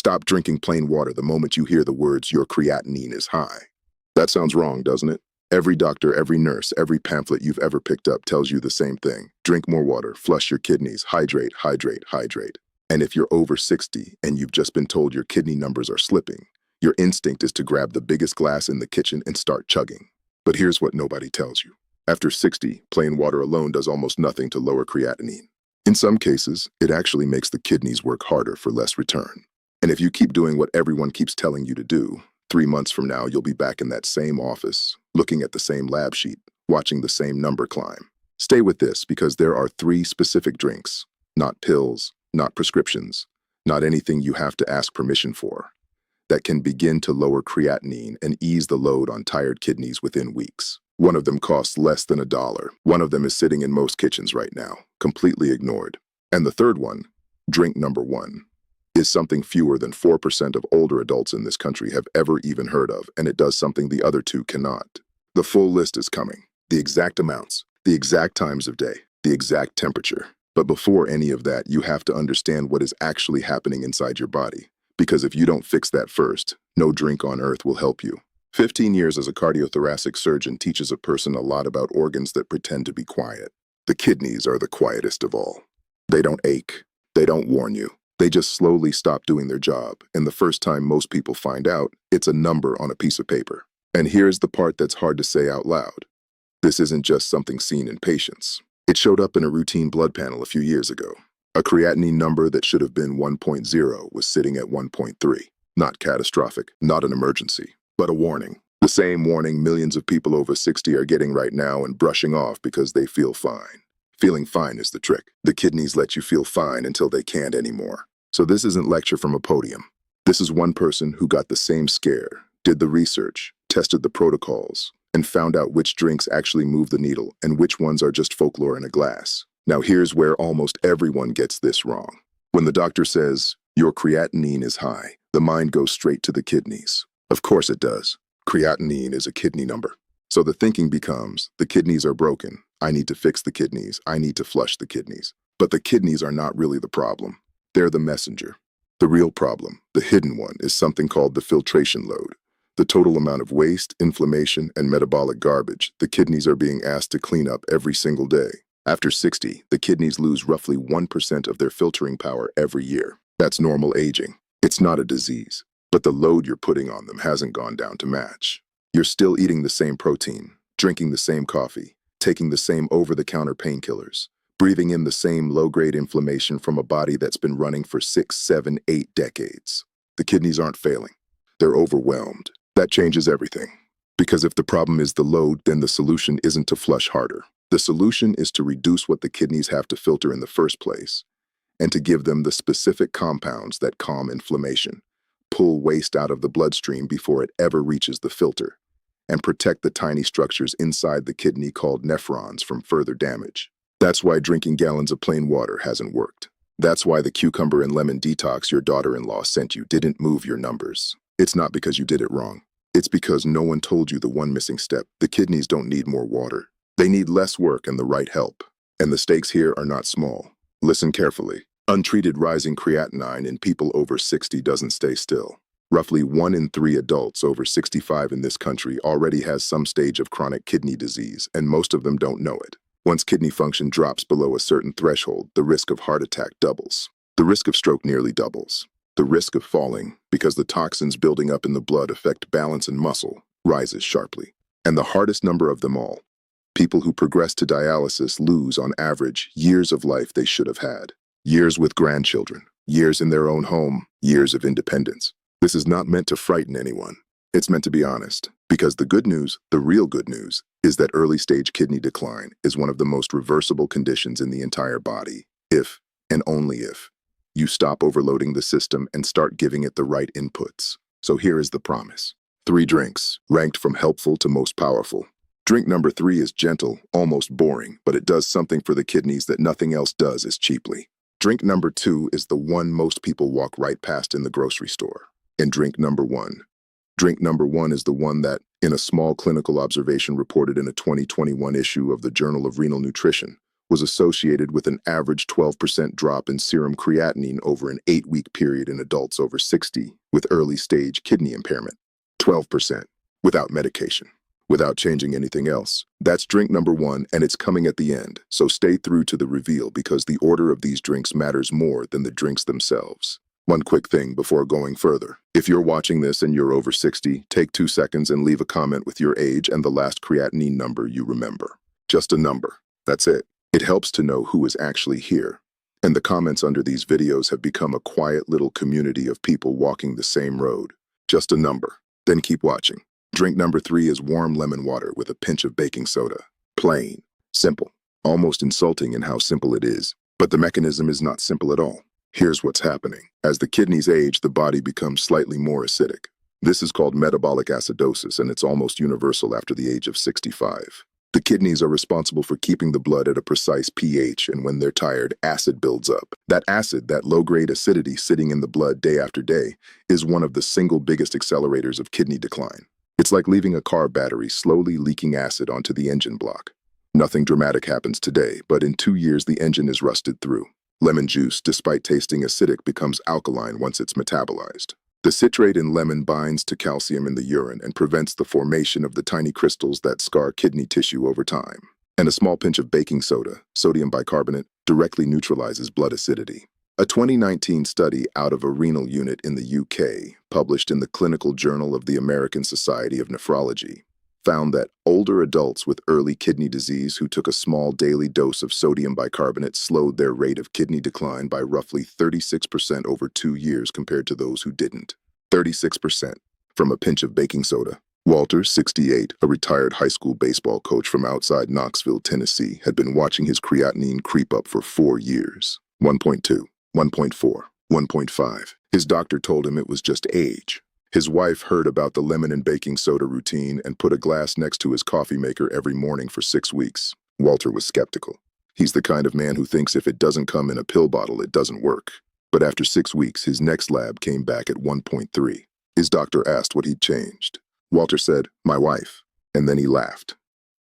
Stop drinking plain water the moment you hear the words, "Your creatinine is high." That sounds wrong, doesn't it? Every doctor, every nurse, every pamphlet you've ever picked up tells you the same thing. Drink more water, flush your kidneys, hydrate, hydrate, hydrate. And if you're over 60 and you've just been told your kidney numbers are slipping, your instinct is to grab the biggest glass in the kitchen and start chugging. But here's what nobody tells you. After 60, plain water alone does almost nothing to lower creatinine. In some cases, it actually makes the kidneys work harder for less return. And if you keep doing what everyone keeps telling you to do, 3 months from now, you'll be back in that same office, looking at the same lab sheet, watching the same number climb. Stay with this because there are 3 specific drinks, not pills, not prescriptions, not anything you have to ask permission for, that can begin to lower creatinine and ease the load on tired kidneys within weeks. One of them costs less than $1. One of them is sitting in most kitchens right now, completely ignored. And the third one, drink number 1, is something fewer than 4% of older adults in this country have ever even heard of, and it does something the other 2 cannot. The full list is coming. The exact amounts, the exact times of day, the exact temperature. But before any of that, you have to understand what is actually happening inside your body. Because if you don't fix that first, no drink on earth will help you. 15 years as a cardiothoracic surgeon teaches a person a lot about organs that pretend to be quiet. The kidneys are the quietest of all. They don't ache. They don't warn you. They just slowly stop doing their job, and the first time most people find out, it's a number on a piece of paper. And here's the part that's hard to say out loud. This isn't just something seen in patients. It showed up in a routine blood panel a few years ago. A creatinine number that should have been 1.0 was sitting at 1.3. Not catastrophic, not an emergency, but a warning. The same warning millions of people over 60 are getting right now and brushing off because they feel fine. Feeling fine is the trick. The kidneys let you feel fine until they can't anymore. So this isn't lecture from a podium. This is one person who got the same scare, did the research, tested the protocols, and found out which drinks actually move the needle and which ones are just folklore in a glass. Now here's where almost everyone gets this wrong. When the doctor says, "Your creatinine is high," the mind goes straight to the kidneys. Of course it does. Creatinine is a kidney number. So the thinking becomes, the kidneys are broken. I need to fix the kidneys. I need to flush the kidneys. But the kidneys are not really the problem. They're the messenger. The real problem, the hidden one, is something called the filtration load. The total amount of waste, inflammation, and metabolic garbage the kidneys are being asked to clean up every single day. After 60, the kidneys lose roughly 1% of their filtering power every year. That's normal aging. It's not a disease. But the load you're putting on them hasn't gone down to match. You're still eating the same protein, drinking the same coffee, taking the same over-the-counter painkillers, breathing in the same low-grade inflammation from a body that's been running for 6, 7, 8 decades. The kidneys aren't failing. They're overwhelmed. That changes everything. Because if the problem is the load, then the solution isn't to flush harder. The solution is to reduce what the kidneys have to filter in the first place, and to give them the specific compounds that calm inflammation, pull waste out of the bloodstream before it ever reaches the filter, and protect the tiny structures inside the kidney called nephrons from further damage. That's why drinking gallons of plain water hasn't worked. That's why the cucumber and lemon detox your daughter-in-law sent you didn't move your numbers. It's not because you did it wrong. It's because no one told you the one missing step. The kidneys don't need more water. They need less work and the right help. And the stakes here are not small. Listen carefully. Untreated rising creatinine in people over 60 doesn't stay still. Roughly 1 in 3 adults over 65 in this country already has some stage of chronic kidney disease, and most of them don't know it. Once kidney function drops below a certain threshold, the risk of heart attack doubles. The risk of stroke nearly doubles. The risk of falling, because the toxins building up in the blood affect balance and muscle, rises sharply. And the hardest number of them all, people who progress to dialysis lose, on average, years of life they should have had. Years with grandchildren, years in their own home, years of independence. This is not meant to frighten anyone. It's meant to be honest, because the good news, the real good news, is that early-stage kidney decline is one of the most reversible conditions in the entire body, if, and only if, you stop overloading the system and start giving it the right inputs. So here is the promise. 3 drinks, ranked from helpful to most powerful. Drink number 3 is gentle, almost boring, but it does something for the kidneys that nothing else does as cheaply. Drink number 2 is the one most people walk right past in the grocery store. And drink number 1. Drink number 1 is the one that, in a small clinical observation reported in a 2021 issue of the Journal of Renal Nutrition, was associated with an average 12% drop in serum creatinine over an 8-week period in adults over 60 with early-stage kidney impairment. 12%, without medication, without changing anything else. That's drink number 1, and it's coming at the end, so stay through to the reveal because the order of these drinks matters more than the drinks themselves. One quick thing before going further. If you're watching this and you're over 60, take 2 seconds and leave a comment with your age and the last creatinine number you remember. Just a number. That's it. It helps to know who is actually here. And the comments under these videos have become a quiet little community of people walking the same road. Just a number. Then keep watching. Drink number 3 is warm lemon water with a pinch of baking soda. Plain. Simple. Almost insulting in how simple it is. But the mechanism is not simple at all. Here's what's happening. As the kidneys age, the body becomes slightly more acidic. This is called metabolic acidosis, and it's almost universal after the age of 65. The kidneys are responsible for keeping the blood at a precise pH, and when they're tired, acid builds up. That acid, that low-grade acidity sitting in the blood day after day, is one of the single biggest accelerators of kidney decline. It's like leaving a car battery slowly leaking acid onto the engine block. Nothing dramatic happens today, but in 2 years the engine is rusted through. Lemon juice, despite tasting acidic, becomes alkaline once it's metabolized. The citrate in lemon binds to calcium in the urine and prevents the formation of the tiny crystals that scar kidney tissue over time. And a small pinch of baking soda, sodium bicarbonate, directly neutralizes blood acidity. A 2019 study out of a renal unit in the UK, published in the Clinical Journal of the American Society of Nephrology, found that older adults with early kidney disease who took a small daily dose of sodium bicarbonate slowed their rate of kidney decline by roughly 36% over 2 years compared to those who didn't. 36% from a pinch of baking soda. Walter, 68, a retired high school baseball coach from outside Knoxville, Tennessee, had been watching his creatinine creep up for 4 years. 1.2, 1.4, 1.5. His doctor told him it was just age. His wife heard about the lemon and baking soda routine and put a glass next to his coffee maker every morning for 6 weeks. Walter was skeptical. He's the kind of man who thinks if it doesn't come in a pill bottle, it doesn't work. But after 6 weeks, his next lab came back at 1.3. His doctor asked what he'd changed. Walter said, "My wife." And then he laughed.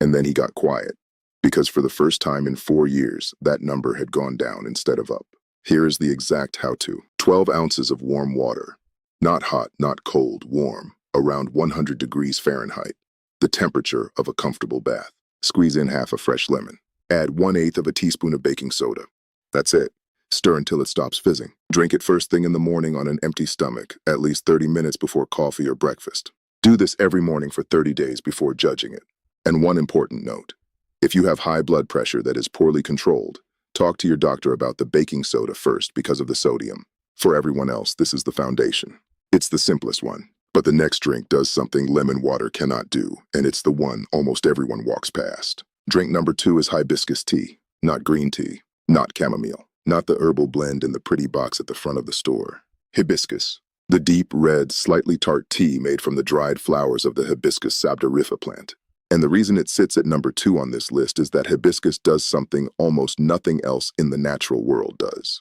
And then he got quiet. Because for the first time in 4 years, that number had gone down instead of up. Here is the exact how-to. 12 ounces of warm water. Not hot, not cold, warm, around 100 degrees Fahrenheit, the temperature of a comfortable bath. Squeeze in half a fresh lemon. Add 1/8 of a teaspoon of baking soda. That's it. Stir until it stops fizzing. Drink it first thing in the morning on an empty stomach, at least 30 minutes before coffee or breakfast. Do this every morning for 30 days before judging it. And one important note. If you have high blood pressure that is poorly controlled, talk to your doctor about the baking soda first because of the sodium. For everyone else, this is the foundation. It's the simplest one, but the next drink does something lemon water cannot do, and it's the one almost everyone walks past. Drink number 2 is hibiscus tea, not green tea, not chamomile, not the herbal blend in the pretty box at the front of the store. Hibiscus, the deep red, slightly tart tea made from the dried flowers of the Hibiscus sabdariffa plant. And the reason it sits at number 2 on this list is that hibiscus does something almost nothing else in the natural world does.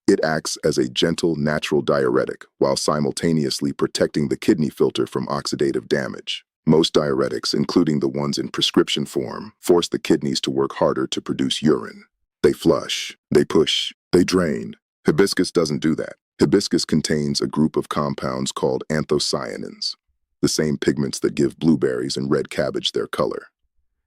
It acts as a gentle, natural diuretic while simultaneously protecting the kidney filter from oxidative damage. Most diuretics, including the ones in prescription form, force the kidneys to work harder to produce urine. They flush, they push, they drain. Hibiscus doesn't do that. Hibiscus contains a group of compounds called anthocyanins, the same pigments that give blueberries and red cabbage their color.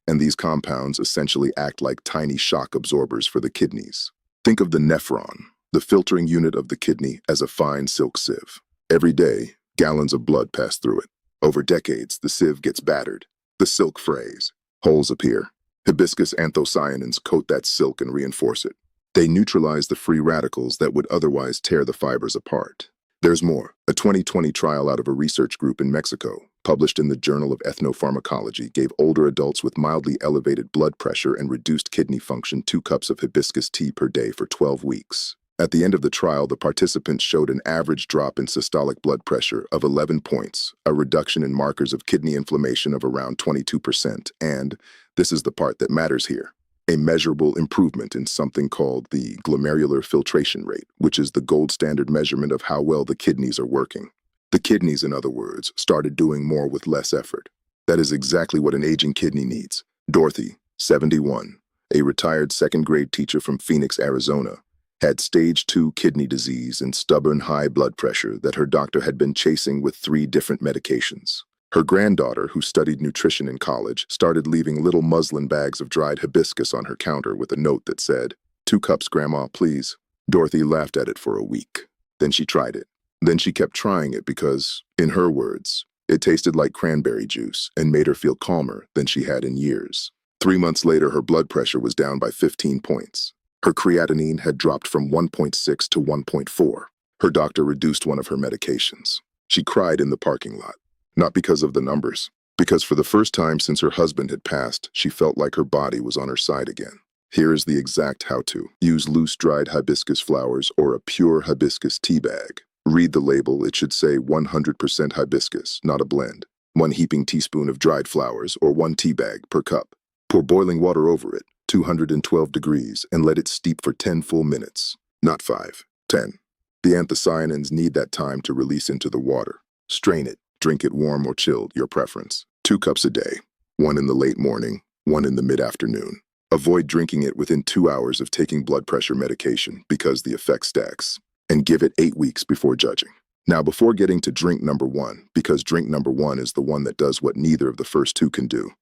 And these compounds essentially act like tiny shock absorbers for the kidneys. Think of the nephron, the filtering unit of the kidney, as a fine silk sieve. Every day, gallons of blood pass through it. Over decades, the sieve gets battered. The silk frays. Holes appear. Hibiscus anthocyanins coat that silk and reinforce it. They neutralize the free radicals that would otherwise tear the fibers apart. There's more. A 2020 trial out of a research group in Mexico, published in the Journal of Ethnopharmacology, gave older adults with mildly elevated blood pressure and reduced kidney function 2 cups of hibiscus tea per day for 12 weeks. At the end of the trial, the participants showed an average drop in systolic blood pressure of 11 points, a reduction in markers of kidney inflammation of around 22%, and, this is the part that matters here, a measurable improvement in something called the glomerular filtration rate, which is the gold standard measurement of how well the kidneys are working. The kidneys, in other words, started doing more with less effort. That is exactly what an aging kidney needs. Dorothy, 71, a retired second-grade teacher from Phoenix, Arizona, had stage 2 kidney disease and stubborn high blood pressure that her doctor had been chasing with 3 different medications. Her granddaughter, who studied nutrition in college, started leaving little muslin bags of dried hibiscus on her counter with a note that said, "2 cups, Grandma, please." Dorothy laughed at it for a week. Then she tried it. Then she kept trying it because, in her words, it tasted like cranberry juice and made her feel calmer than she had in years. 3 months later, her blood pressure was down by 15 points. Her creatinine had dropped from 1.6 to 1.4. Her doctor reduced one of her medications. She cried in the parking lot. Not because of the numbers, because for the first time since her husband had passed, she felt like her body was on her side again. Here is the exact how-to. Use loose dried hibiscus flowers or a pure hibiscus tea bag. Read the label. It should say 100% hibiscus, not a blend. 1 heaping teaspoon of dried flowers or 1 tea bag per cup. Pour boiling water over it, 212 degrees, and let it steep for 10 full minutes. Not 5, 10. The anthocyanins need that time to release into the water. Strain it. Drink it warm or chilled, your preference. 2 cups a day. 1 in the late morning, 1 in the mid-afternoon. Avoid drinking it within 2 hours of taking blood pressure medication because the effect stacks. And give it 8 weeks before judging. Now, before getting to drink number 1, because drink number 1 is the one that does what neither of the first 2 can do.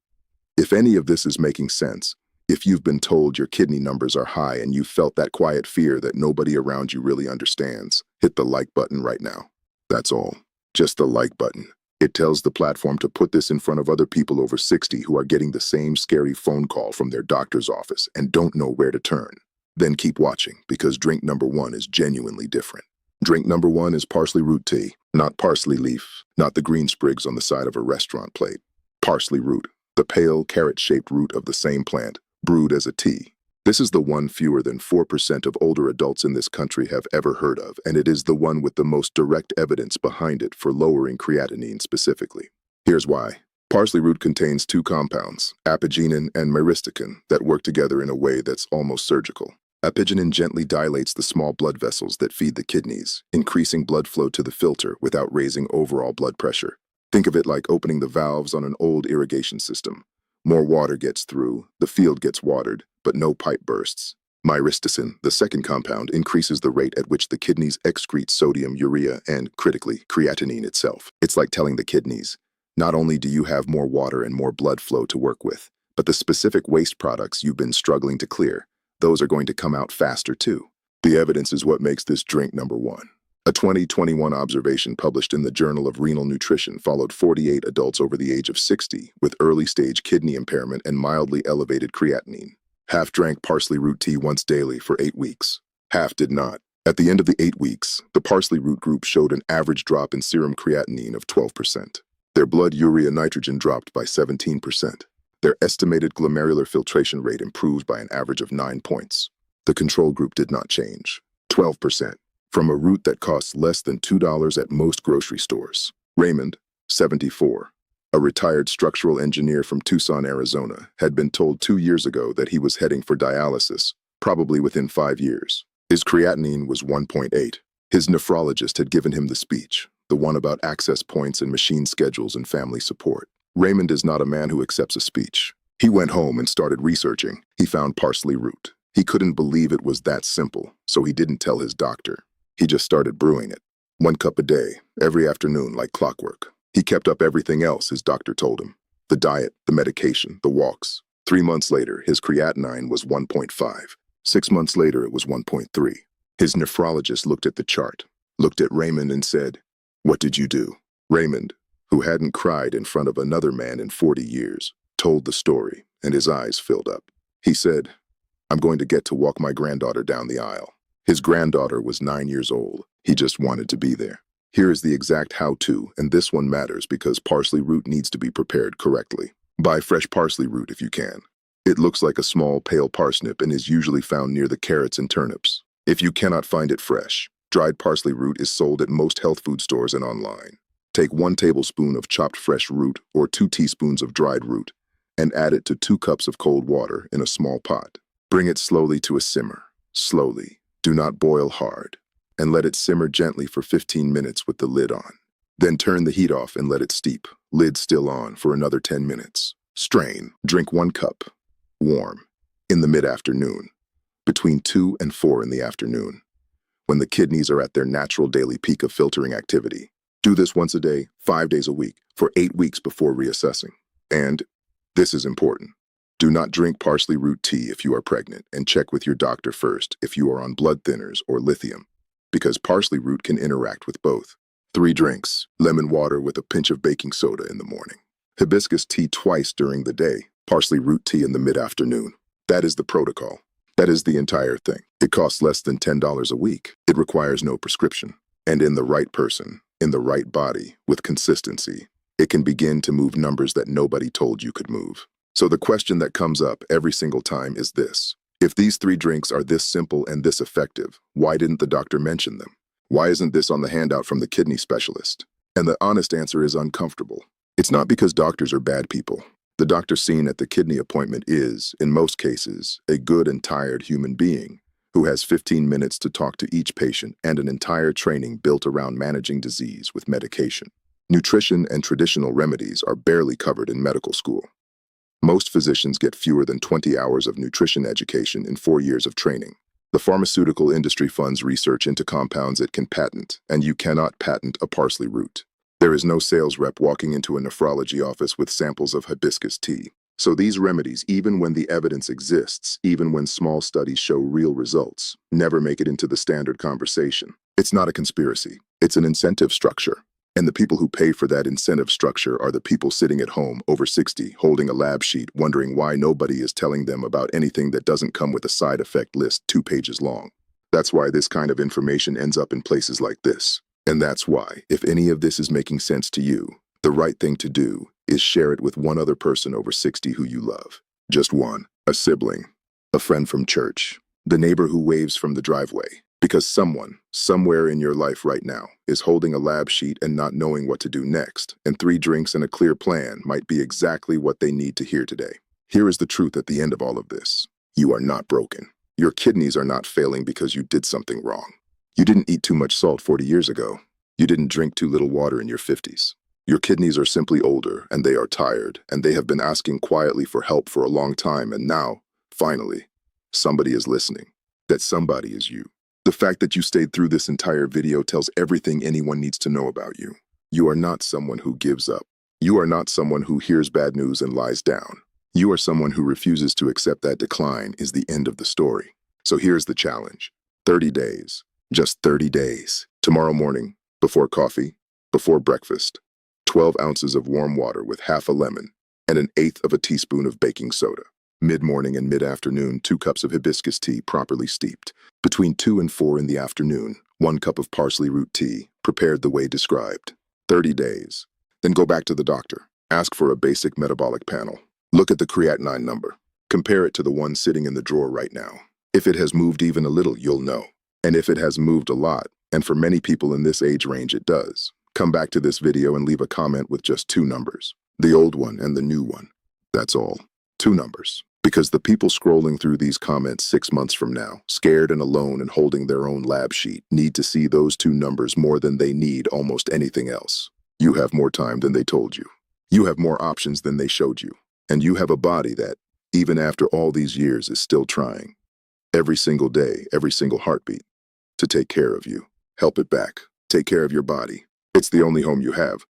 If any of this is making sense, if you've been told your kidney numbers are high and you've felt that quiet fear that nobody around you really understands, hit the like button right now. That's all. Just the like button. It tells the platform to put this in front of other people over 60 who are getting the same scary phone call from their doctor's office and don't know where to turn. Then keep watching, because drink number 1 is genuinely different. Drink number 1 is parsley root tea, not parsley leaf, not the green sprigs on the side of a restaurant plate. Parsley root, the pale carrot-shaped root of the same plant, brewed as a tea. This is the one fewer than 4% of older adults in this country have ever heard of, and it is the one with the most direct evidence behind it for lowering creatinine specifically. Here's why. Parsley root contains 2 compounds, apigenin and myristicin, that work together in a way that's almost surgical. Apigenin gently dilates the small blood vessels that feed the kidneys, increasing blood flow to the filter without raising overall blood pressure. Think of it like opening the valves on an old irrigation system. More water gets through, the field gets watered, but no pipe bursts. Myristicin, the second compound, increases the rate at which the kidneys excrete sodium, urea, and, critically, creatinine itself. It's like telling the kidneys, not only do you have more water and more blood flow to work with, but the specific waste products you've been struggling to clear, those are going to come out faster too. The evidence is what makes this drink number 1. A 2021 observation published in the Journal of Renal Nutrition followed 48 adults over the age of 60 with early-stage kidney impairment and mildly elevated creatinine. Half drank parsley root tea once daily for 8 weeks. Half did not. At the end of the 8 weeks, the parsley root group showed an average drop in serum creatinine of 12%. Their blood urea nitrogen dropped by 17%. Their estimated glomerular filtration rate improved by an average of 9 points. The control group did not change. 12%. From a root that costs less than $2 at most grocery stores. Raymond, 74, a retired structural engineer from Tucson, Arizona, had been told 2 years ago that he was heading for dialysis, probably within 5 years. His creatinine was 1.8. His nephrologist had given him the speech, the one about access points and machine schedules and family support. Raymond is not a man who accepts a speech. He went home and started researching. He found parsley root. He couldn't believe it was that simple, so he didn't tell his doctor. He just started brewing it. 1 cup a day, every afternoon, like clockwork. He kept up everything else his doctor told him. The diet, the medication, the walks. 3 months later, his creatinine was 1.5. 6 months later, it was 1.3. His nephrologist looked at the chart, looked at Raymond and said, "What did you do?" Raymond, who hadn't cried in front of another man in 40 years, told the story, and his eyes filled up. He said, "I'm going to get to walk my granddaughter down the aisle." His granddaughter was 9 years old. He just wanted to be there. Here is the exact how-to, and this one matters because parsley root needs to be prepared correctly. Buy fresh parsley root if you can. It looks like a small, pale parsnip and is usually found near the carrots and turnips. If you cannot find it fresh, dried parsley root is sold at most health food stores and online. Take 1 tablespoon of chopped fresh root or 2 teaspoons of dried root and add it to 2 cups of cold water in a small pot. Bring it slowly to a simmer. Slowly. Do not boil hard, and let it simmer gently for 15 minutes with the lid on. Then turn the heat off and let it steep, lid still on, for another 10 minutes. Strain. Drink 1 cup. Warm. In the mid-afternoon, between 2 and 4 in the afternoon, when the kidneys are at their natural daily peak of filtering activity. Do this once a day, 5 days a week, for 8 weeks before reassessing. And this is important. Do not drink parsley root tea if you are pregnant, and check with your doctor first if you are on blood thinners or lithium, because parsley root can interact with both. 3 drinks: lemon water with a pinch of baking soda in the morning, hibiscus tea twice during the day, parsley root tea in the mid-afternoon. That is the protocol. That is the entire thing. It costs less than $10 a week. It requires no prescription. And in the right person, in the right body, with consistency, it can begin to move numbers that nobody told you could move. So the question that comes up every single time is this: if these 3 drinks are this simple and this effective, why didn't the doctor mention them? Why isn't this on the handout from the kidney specialist? And the honest answer is uncomfortable. It's not because doctors are bad people. The doctor seen at the kidney appointment is, in most cases, a good and tired human being who has 15 minutes to talk to each patient and an entire training built around managing disease with medication. Nutrition and traditional remedies are barely covered in medical school. Most physicians get fewer than 20 hours of nutrition education in 4 years of training. The pharmaceutical industry funds research into compounds it can patent, and you cannot patent a parsley root. There is no sales rep walking into a nephrology office with samples of hibiscus tea. So these remedies, even when the evidence exists, even when small studies show real results, never make it into the standard conversation. It's not a conspiracy. It's an incentive structure. And the people who pay for that incentive structure are the people sitting at home, over 60, holding a lab sheet, wondering why nobody is telling them about anything that doesn't come with a side effect list 2 pages long. That's why this kind of information ends up in places like this. And that's why, if any of this is making sense to you, the right thing to do is share it with one other person over 60 who you love. Just one. A sibling, a friend from church, the neighbor who waves from the driveway. Because someone, somewhere in your life right now, is holding a lab sheet and not knowing what to do next, and 3 drinks and a clear plan might be exactly what they need to hear today. Here is the truth at the end of all of this. You are not broken. Your kidneys are not failing because you did something wrong. You didn't eat too much salt 40 years ago. You didn't drink too little water in your 50s. Your kidneys are simply older, and they are tired, and they have been asking quietly for help for a long time, and now, finally, somebody is listening. That somebody is you. The fact that you stayed through this entire video tells everything anyone needs to know about you. You are not someone who gives up. You are not someone who hears bad news and lies down. You are someone who refuses to accept that decline is the end of the story. So here's the challenge. 30 days. Just 30 days. Tomorrow morning, before coffee, before breakfast, 12 ounces of warm water with half a lemon and 1/8 of a teaspoon of baking soda. Mid-morning and mid-afternoon, 2 cups of hibiscus tea properly steeped. Between 2 and 4 in the afternoon, 1 cup of parsley root tea, prepared the way described. 30 days. Then go back to the doctor. Ask for a basic metabolic panel. Look at the creatinine number. Compare it to the one sitting in the drawer right now. If it has moved even a little, you'll know. And if it has moved a lot, and for many people in this age range it does, come back to this video and leave a comment with just 2 numbers. The old one and the new one. That's all. 2 numbers. Because the people scrolling through these comments 6 months from now, scared and alone and holding their own lab sheet, need to see those 2 numbers more than they need almost anything else. You have more time than they told you. You have more options than they showed you. And you have a body that, even after all these years, is still trying. Every single day, every single heartbeat, to take care of you. Help it back. Take care of your body. It's the only home you have.